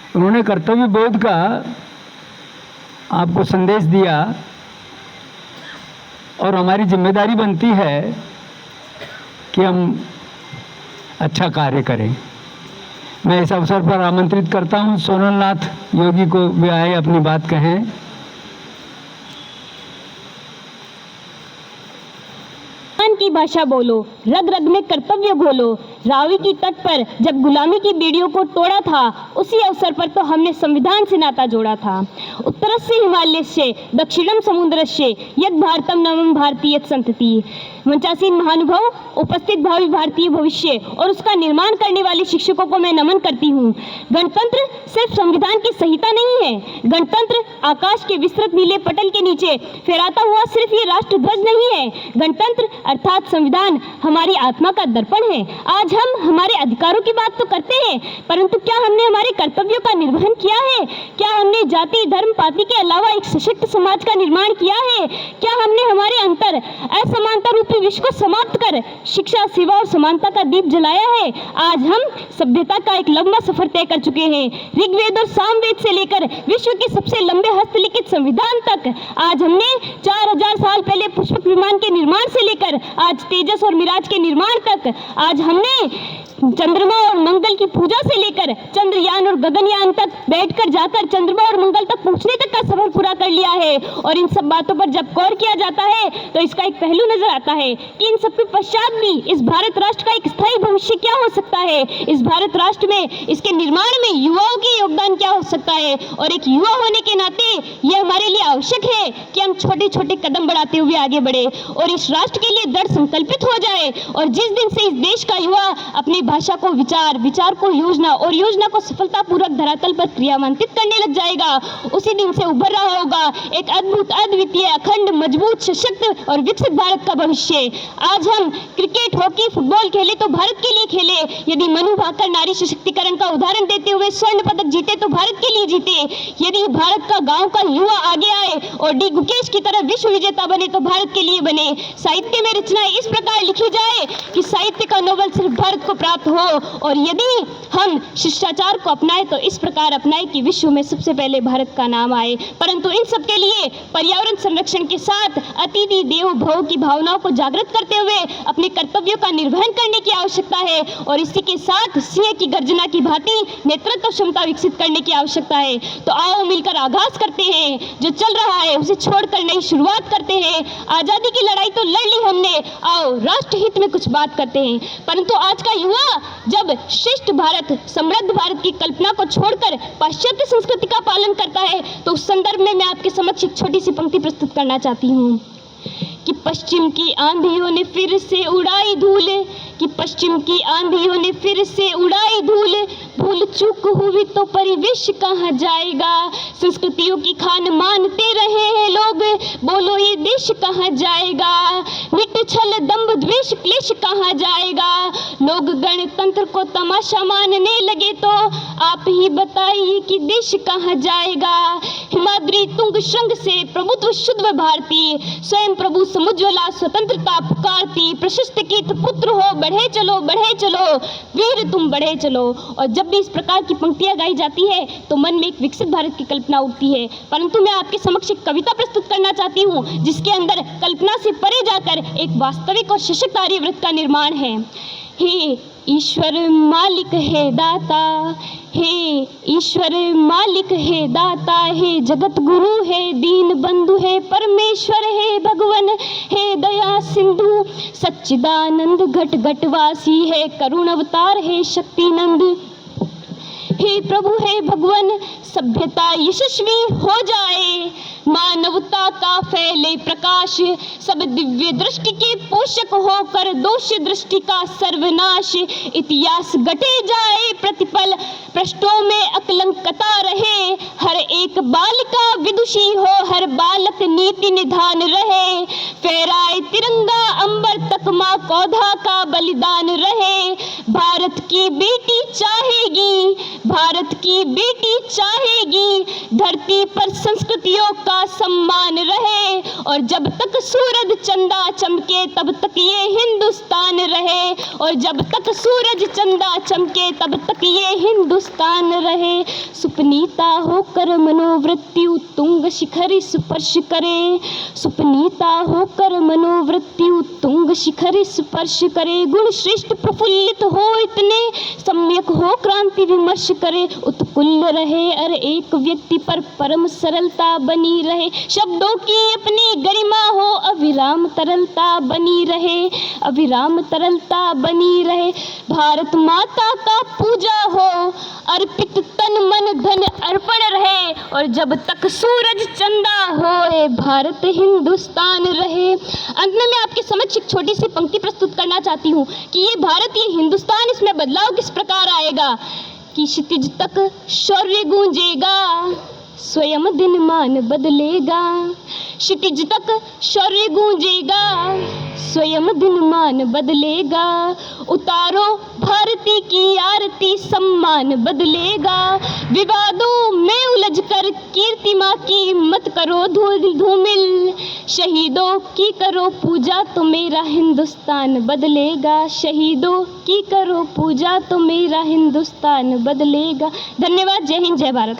उन्होंने कर्तव्य बोध का आपको संदेश दिया और हमारी जिम्मेदारी बनती है कि हम अच्छा कार्य करें। मैं इस अवसर पर आमंत्रित करता हूं सोनलनाथ योगी को भी आए अपनी बात कहें। की भाषा बोलो, रग रग में कर्तव्य घोलो। रावी की तट पर जब गुलामी की बेड़ियों को तोड़ा था, उसी अवसर पर तो हमने संविधान से नाता जोड़ा था। उत्तरस्य हिमालयस्य दक्षिणम समुद्रस्य यद भारतम नवम भारतीय संतति। मंचासीन महानुभाव, उपस्थित भावी भारतीय भविष्य और उसका निर्माण करने वाले शिक्षकों को मैं नमन करती हूँ। गणतंत्र सिर्फ संविधान की संहिता नहीं है। गणतंत्र आकाश के विस्तृत नीले पटल के नीचे फहराता हुआ सिर्फ ये राष्ट्रध्वज नहीं है। गणतंत्र अर्थात संविधान हमारी आत्मा का दर्पण है। आज हम हमारे अधिकारों की बात तो करते हैं, परंतु क्या हमने हमारे कर्तव्यों का निर्वहन किया है? क्या हमने जाति धर्म पाति के अलावा एक सशक्त समाज का निर्माण किया है? क्या हमने हमारे अंतर असमानता रूपी विश्व को समाप्त कर शिक्षा, सेवा और समानता का दीप जलाया है? आज हम सभ्यता का एक लंबा सफर तय कर चुके हैं। ऋग्वेद और सामवेद से लेकर विश्व के सबसे लंबे हस्तलिखित संविधान तक। आज हमने 4000 साल पहले पुष्पक विमान के निर्माण से लेकर आज तेजस और मिराज के निर्माण तक। आज हमने चंद्रमा और मंगल की पूजा से लेकर चंद्रयान और गगनयान तक बैठकर जाकर चंद्रमा और मंगल तक पहुंचने तक का सफर पूरा कर लिया है। और इन सब बातों पर जब गौर किया जाता है तो इसका एक पहलू नजर आता है कि इन सब के पश्चात भी इस भारत राष्ट्र का एक स्थायी भविष्य क्या हो सकता है। इस भारत राष्ट्र में, इसके निर्माण में युवाओं के योगदान क्या हो सकता है। और एक युवा होने के नाते यह हमारे लिए आवश्यक है कि हम छोटे छोटे कदम बढ़ाते हुए आगे बढ़े और इस राष्ट्र के लिए दृढ़ संकल्पित हो जाए। और जिस दिन से इस देश का युवा अपनी भाषा को विचार, विचार को योजना और योजना को सफलतापूर्वक धरातल पर क्रियान्वित करने लग जाएगा, उसी दिन से उभर रहा होगा एक अद्भुत, अद्वितीय, अखंड, मजबूत, सशक्त और विकसित भारत का भविष्य। आज हम क्रिकेट, हॉकी, फुटबॉल खेले तो भारत के लिए खेले। यदि मनु भाकर नारी सशक्तिकरण का उदाहरण देते हुए स्वर्ण पदक जीते तो भारत के लिए जीते। यदि भारत का गांव का युवा आगे आए और डी गुकेश की तरह विश्व विजेता बने तो भारत के लिए बने। साहित्य में रचनाएं इस प्रकार लिखी जाए कि साहित्य का नोबेल सिर्फ भारत को प्राप्त हो। और यदि हम शिष्टाचार को अपनाएं तो इस प्रकार अपनाएं कि विश्व में सबसे पहले भारत का नाम आए। परंतु इन सब के लिए पर्यावरण संरक्षण के साथ अतिथि देवो भव की भावनाओं को जागृत करते हुए अपने कर्तव्यों का निर्वहन करने की आवश्यकता है। और इसी के साथ सिंह की गर्जना की भांति नेतृत्व क्षमता विकसित करने की आवश्यकता है। तो आओ मिलकर आगाज करते हैं, जो चल रहा है उसे छोड़कर नई शुरुआत करते हैं। आजादी की लड़ाई तो लड़ ली हमने, आओ राष्ट्र हित में कुछ बात करते हैं। परंतु आज का युवा जब श्रेष्ठ भारत, समृद्ध भारत की कल्पना को छोड़कर पाश्चात्य संस्कृति का पालन करता है तो उस संदर्भ में मैं आपके समक्ष एक छोटी सी पंक्ति प्रस्तुत करना चाहती हूँ कि पश्चिम की आंधियों ने फिर से उड़ाई धूल, कि पश्चिम की आंधियों ने फिर से उड़ाई धूल। भूल चूक हुई तो परिवेश कहाँ जाएगा। संस्कृतियों की खान मानते रहे हैं लोग, बोलो ये देश कहाँ जाएगा। मिट छल दंभ द्वेष क्लेश कहाँ जाएगा। लोग गणतंत्र को तमाशा मानने लगे तो आप ही बताइए कि देश कहाँ जाएगा। हिमाद्री तुंग श्रृंग से प्रभुत्व शुद्ध भारती, स्वयं प्रभु समुज्वला स्वतंत्रता पुकारती। प्रशस्त कीर्त पुत्र हो, बढ़े चलो बढ़े चलो वीर तुम बढ़े चलो। और जब भी इस प्रकार की पंक्तियां गाई जाती है तो मन में एक विकसित भारत की कल्पना उठती है। परंतु मैं आपके समक्ष एक कविता प्रस्तुत करना चाहती हूँ जिसके अंदर कल्पना से परे जाकर एक वास्तविक और सशक्त आर्यव्रत का निर्माण है। हे ईश्वर मालिक है दाता, हे ईश्वर मालिक है दाता, हे जगत गुरु है दीन बंधु है परमेश्वर है भगवन है दया सिंधु। सच्चिदानंद घट घटवासी है करुण अवतार है शक्ति नंद। हे प्रभु है भगवन सभ्यता यशस्वी हो जाए, मानवता का फैले प्रकाश। सब दिव्य दृष्टि के पोषक होकर दोष दृष्टि का सर्वनाश। इतिहास गटे जाए प्रतिपल, पृष्ठों में अकलंकता रहे। हर एक बालिका विदुषी हो, हर बालक नीति निधान रहे। फहराए तिरंगा अंबर तक माँ कौधा का बलिदान रहे। भारत की बेटी चाहेगी, भारत की बेटी चाहेगी धरती पर संस्कृतियों का सम्मान रहे। और जब तक सूरज चंदा चमके तब तक ये हिंदुस्तान रहे। और जब तक सूरज चंदा चमके तब तक ये हिंदुस्तान रहे। सुपनीता होकर मनोवृत्ति उत्तुंग शिखर स्पर्श करे, सुपनीता होकर मनोवृत्ति उत्तुंग शिखर स्पर्श करे, गुण श्रेष्ठ प्रफुल्लित हो इतने सम्यक हो क्रांति विमर्श करे, उत्कुल्ल रहे हर एक व्यक्ति पर परम सरलता बनी रहे, शब्दों की अपनी गरिमा हो अविराम तरलता बनी रहे, अविराम तरलता बनी रहे, भारत माता का पूजा हो अर्पित तन मन धन अर्पण रहे, और जब तक सूरज चंदा होए भारत हिंदुस्तान रहे। अंत में मैं आपके समक्ष एक छोटी सी पंक्ति प्रस्तुत करना चाहती हूँ कि ये भारत, ये हिंदुस्तान, इसमें बदलाव किस प्रकार आएगा कि क्षितिज तक शौर्य गूंजेगा, स्वयं दिनमान बदलेगा, क्षितिज तक शौर्य गूंजेगा, स्वयं दिनमान बदलेगा, उतारो भारती की आरती सम्मान बदलेगा, विवादों में उलझकर कीर्ति माँ की मत करो धूमिल, शहीदों की करो पूजा तो मेरा हिंदुस्तान बदलेगा, शहीदों की करो पूजा तो मेरा हिंदुस्तान बदलेगा। धन्यवाद। जय हिंद, जय भारत।